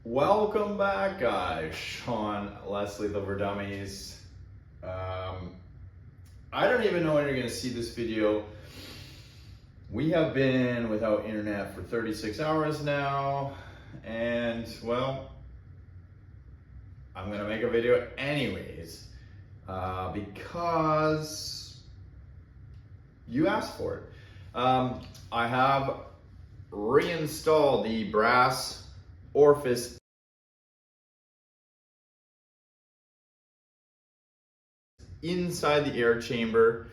Welcome back, guys. Sean, Leslie, the For Dummies. I don't even know when you're going to see this video. We have been without internet for 36 hours now, and well, I'm going to make a video anyways because you asked for it. I have reinstalled the brass orifice inside the air chamber.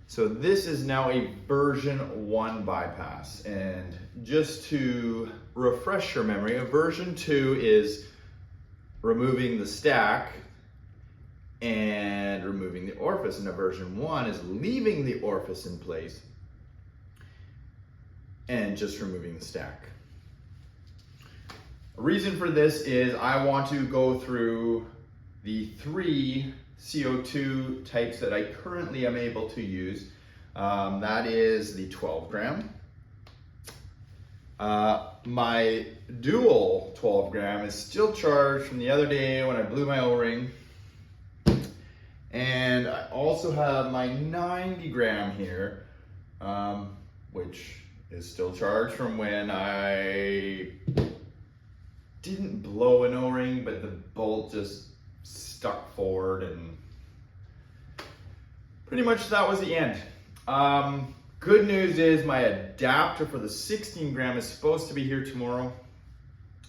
So this is now a version 1 bypass, and just to refresh your memory, a version 2 is removing the stack and removing the orifice, and a version 1 is leaving the orifice in place and just removing the stack. The reason for this is I want to go through the 3 CO2 types that I currently am able to use. That is the 12 gram. My dual 12 gram is still charged from the other day when I blew my O-ring. And I also have my 90 gram here, which is still charged from when I didn't blow an O-ring, but the bolt just stuck forward, and pretty much that was the end. Good news is my adapter for the 16 gram is supposed to be here tomorrow.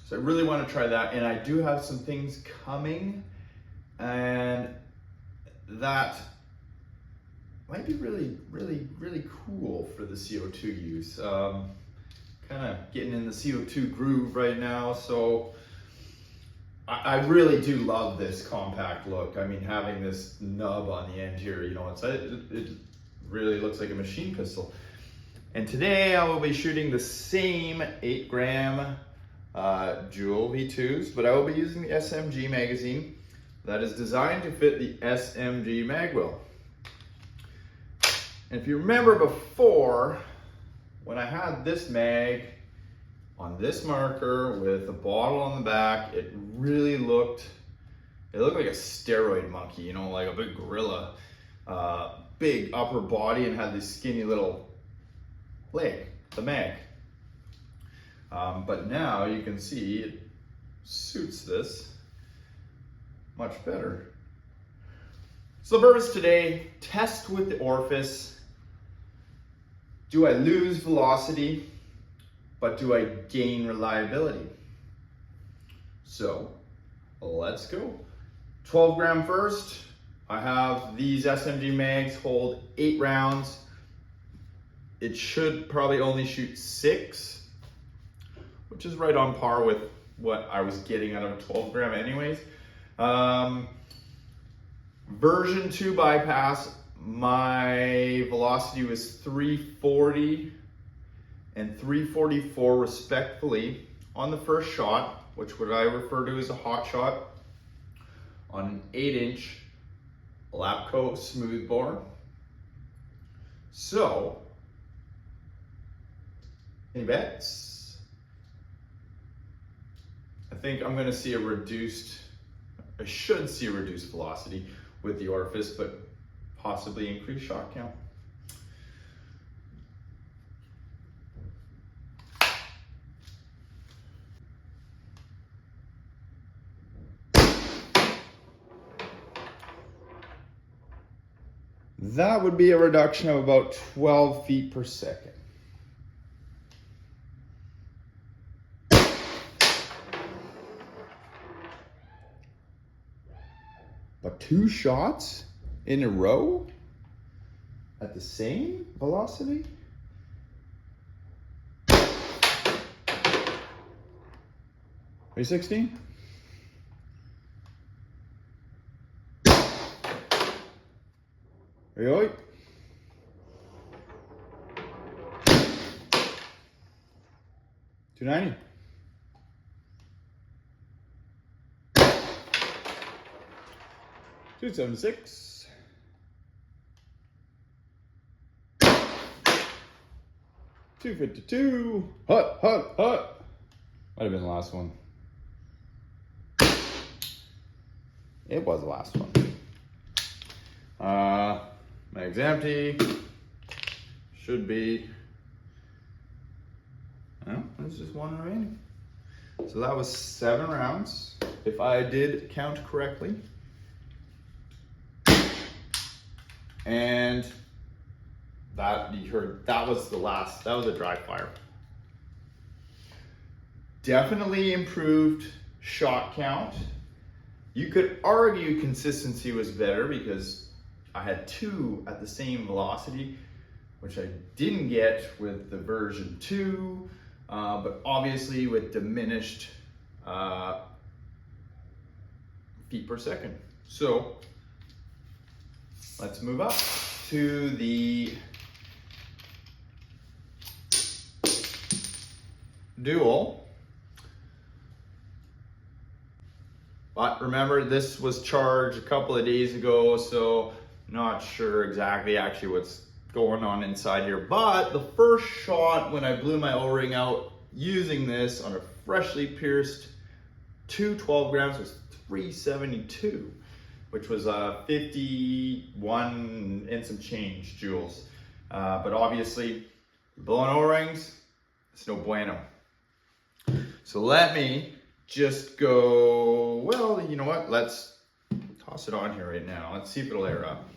So I really want to try that, and I do have some things coming, and that might be really cool for the CO2 use. Kind of getting in the CO2 groove right now, so I really do love this compact look. I mean, having this nub on the end here, you know, it really looks like a machine pistol. And today I will be shooting the same 8 gram Jewel V2s, but I will be using the SMG magazine that is designed to fit the SMG magwell. And if you remember before, when I had this mag on this marker with a bottle on the back, it really looked like a steroid monkey, you know, like a big gorilla. Big upper body and had this skinny little leg, the mag. But now you can see it suits this much better. So the purpose today, test with the orifice. Do I lose velocity, but do I gain reliability? So let's go. 12 gram first. I have these SMG mags hold 8 rounds. It should probably only shoot 6, which is right on par with what I was getting out of a 12 gram anyways. Version 2 bypass, my velocity was 340 and 344 respectively on the first shot, which what I refer to as a hot shot, on an 8-inch Lapco smoothbore. So, any bets? I think I'm gonna see I should see a reduced velocity with the orifice, but possibly increased shot count. That would be a reduction of about 12 feet per second. But 2 shots in a row at the same velocity? Are you 16? Oi. $290. $276. $252. Hut. Might have been the last one. It was the last one. Mag's empty. Should be. Oh, there's just one remaining. So that was 7 rounds, if I did count correctly. And that, you heard, that was the last, that was a dry fire. Definitely improved shot count. You could argue consistency was better because I had 2 at the same velocity, which I didn't get with the version 2, but obviously with diminished feet per second. So let's move up to the dual. But remember, this was charged a couple of days ago, so not sure exactly actually what's going on inside here. But the first shot when I blew my O-ring out using this on a freshly pierced 12 grams was 372, which was 51 and some change joules. But obviously, blowing O-rings, it's no bueno. So let me just go, well, you know what? Let's toss it on here right now. Let's see if it'll air up.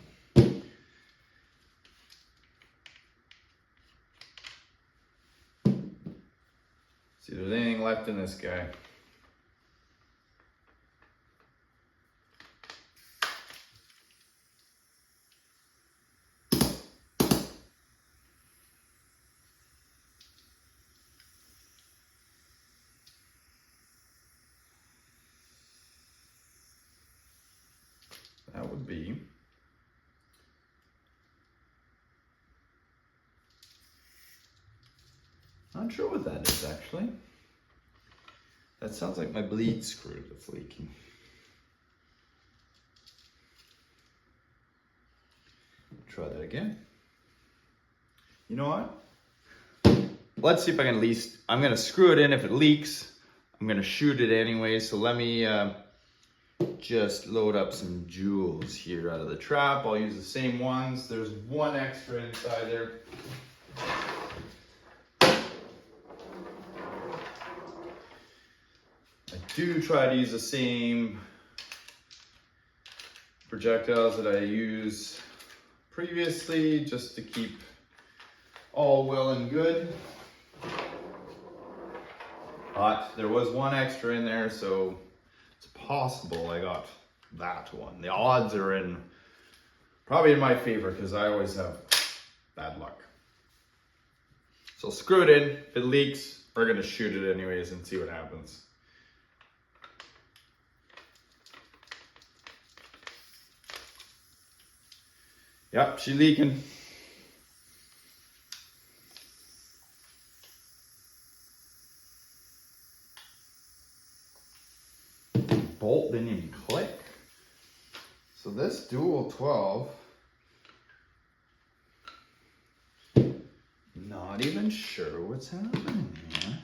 See if there's anything left in this guy. That would be not sure what that is actually. That sounds like my bleed screw that's leaking. Try that again. You know what? Let's see if I can at least, I'm gonna screw it in. If it leaks, I'm gonna shoot it anyway. So let me just load up some joules here out of the trap. I'll use the same ones. There's one extra inside there. I do try to use the same projectiles that I used previously, just to keep all well and good. But there was one extra in there, so it's possible I got that one. The odds are probably in my favor because I always have bad luck. So screw it in. If it leaks, we're gonna shoot it anyways and see what happens. Yep, she's leaking. Bolt didn't even click. So this dual 12, not even sure what's happening here.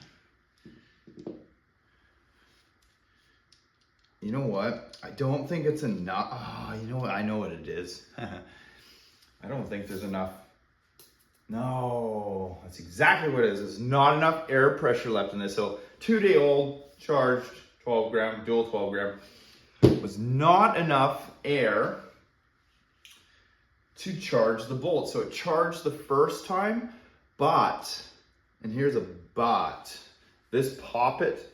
You know what? I don't think it's enough. Oh, you know what? I know what it is. I don't think there's enough. No, that's exactly what it is. There's not enough air pressure left in this. So 2-day-old charged 12 gram, dual 12 gram, was not enough air to charge the bolt. So it charged the first time, but, and here's a but, this poppet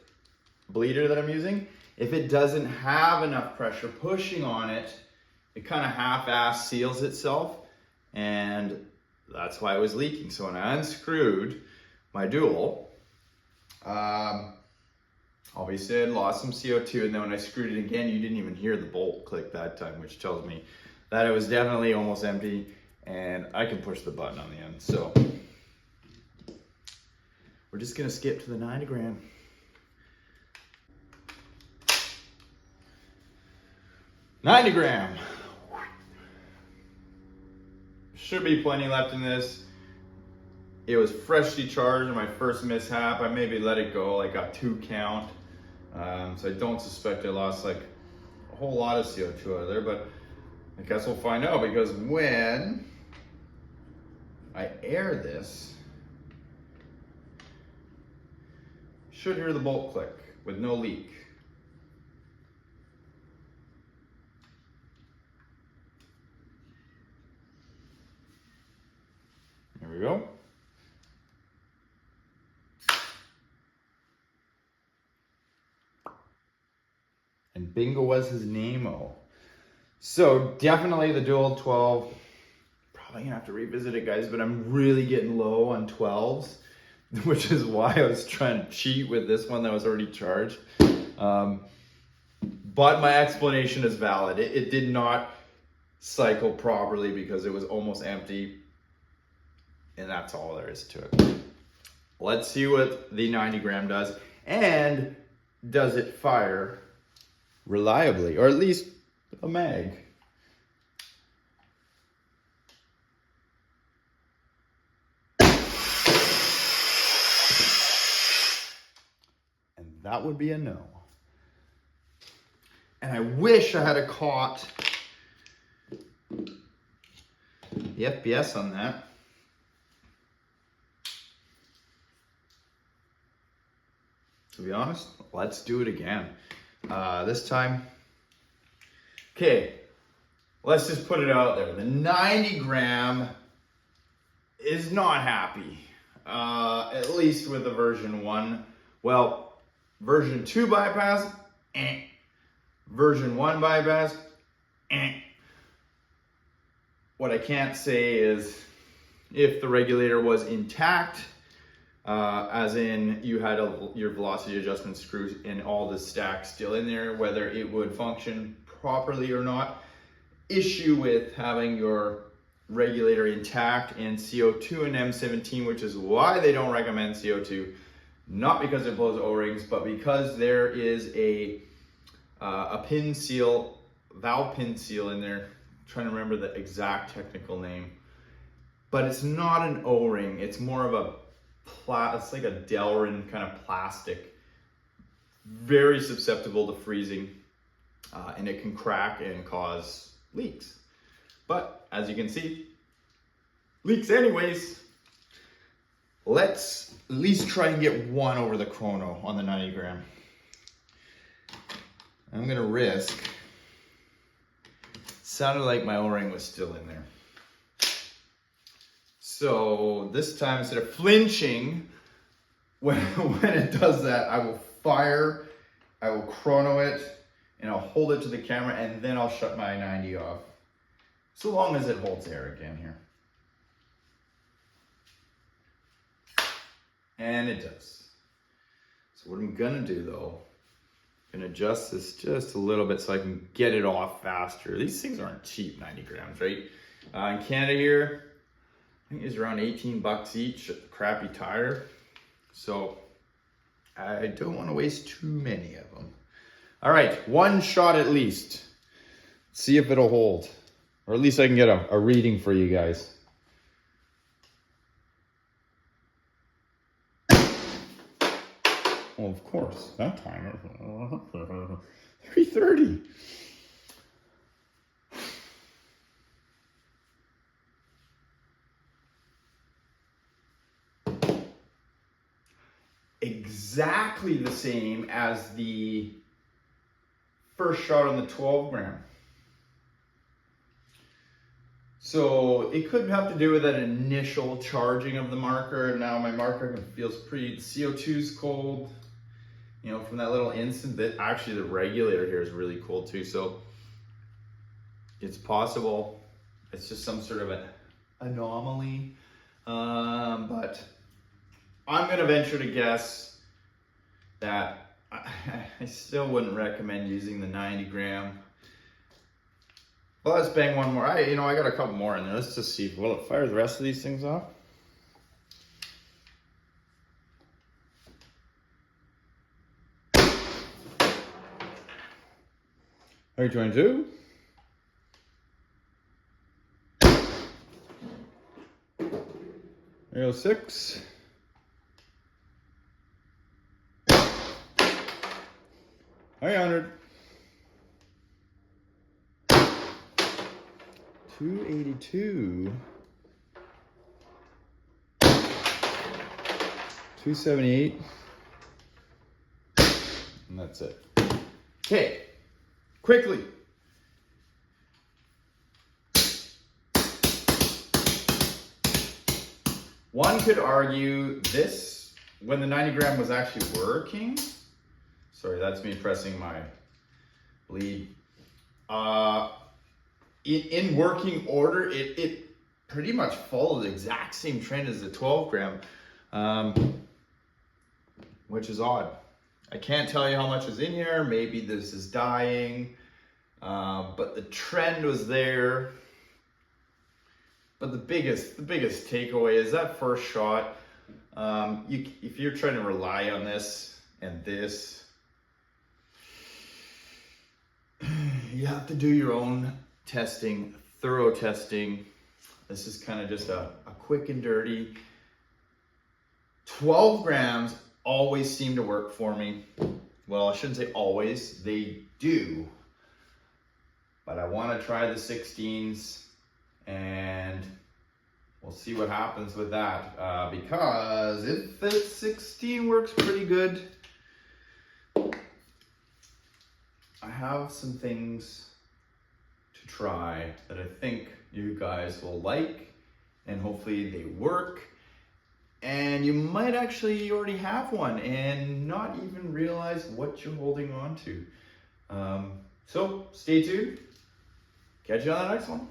bleeder that I'm using, if it doesn't have enough pressure pushing on it, it kind of half-ass seals itself, and that's why it was leaking. So when I unscrewed my dual, obviously I lost some CO2, and then when I screwed it again, you didn't even hear the bolt click that time, which tells me that it was definitely almost empty, and I can push the button on the end. So we're just gonna skip to the 90 gram. $90 gram. Should be plenty left in this. It was freshly charged in my first mishap. I maybe let it go, I got 2 count. So I don't suspect I lost like a a whole lot of CO2 out of there, but I guess we'll find out, because when I air this, you should hear the bolt click with no leak. There we go. And bingo was his name-o. So definitely the dual 12. Probably gonna have to revisit it, guys, but I'm really getting low on 12s, which is why I was trying to cheat with this one that was already charged. But my explanation is valid. It did not cycle properly because it was almost empty, and that's all there is to it. Let's see what the 90 gram does, and does it fire reliably, or at least a mag. And that would be a no. And I wish I had caught the FPS on that. To be honest, let's do it again. This time, okay, let's just put it out there. The 90 gram is not happy, at least with the version 1. Well, version 2 bypass, version 1 bypass, What I can't say is if the regulator was intact, as in you had your velocity adjustment screws and all the stacks still in there, whether it would function properly or not. Issue with having your regulator intact and CO2 and M17, which is why they don't recommend CO2, not because it blows O-rings, but because there is a pin seal, valve pin seal in there. I'm trying to remember the exact technical name, but it's not an O-ring. It's more of it's like a Delrin kind of plastic, very susceptible to freezing, and it can crack and cause leaks. But as you can see, leaks anyways. Let's at least try and get one over the chrono on the 90 gram. I'm gonna risk. Sounded like my O-ring was still in there. So this time, instead of flinching, when it does that, I will fire, I will chrono it, and I'll hold it to the camera, and then I'll shut my 90 off. So long as it holds air again here. And it does. So what I'm gonna do though, I'm gonna adjust this just a little bit so I can get it off faster. These things aren't cheap, 90 grams, right? In Canada here, I think it's around 18 bucks each, a crappy tire. So I don't want to waste too many of them. All right, one shot at least. See if it'll hold, or at least I can get a reading for you guys. Well, of course, that timer. 3:30. Exactly the same as the first shot on the 12 gram. So it could have to do with that initial charging of the marker. Now my marker feels pretty, CO2's cold, you know, from that little instant. That actually the regulator here is really cold too. So it's possible it's just some sort of an anomaly. But I'm gonna venture to guess that I still wouldn't recommend using the 90 gram. Well, let's bang one more. I got a couple more in there. Let's just see. Will it fire the rest of these things off? Are you 22? There you go, 6. Hi, 100. 282. 278. And that's it. Okay, quickly. One could argue this, when the 90 gram was actually working, sorry, that's me pressing my bleed. In working order, it pretty much followed the exact same trend as the 12 gram, which is odd. I can't tell you how much is in here. Maybe this is dying, but the trend was there. But the biggest takeaway is that first shot. If you're trying to rely on this and this, you have to do your own testing, thorough testing. This is kind of just a quick and dirty. 12 grams always seem to work for me. Well, I shouldn't say always, they do. But I want to try the 16s and we'll see what happens with that. Because if the 16 works pretty good, I have some things to try that I think you guys will like, and hopefully they work. And you might actually already have one and not even realize what you're holding on to. So stay tuned. Catch you on the next one.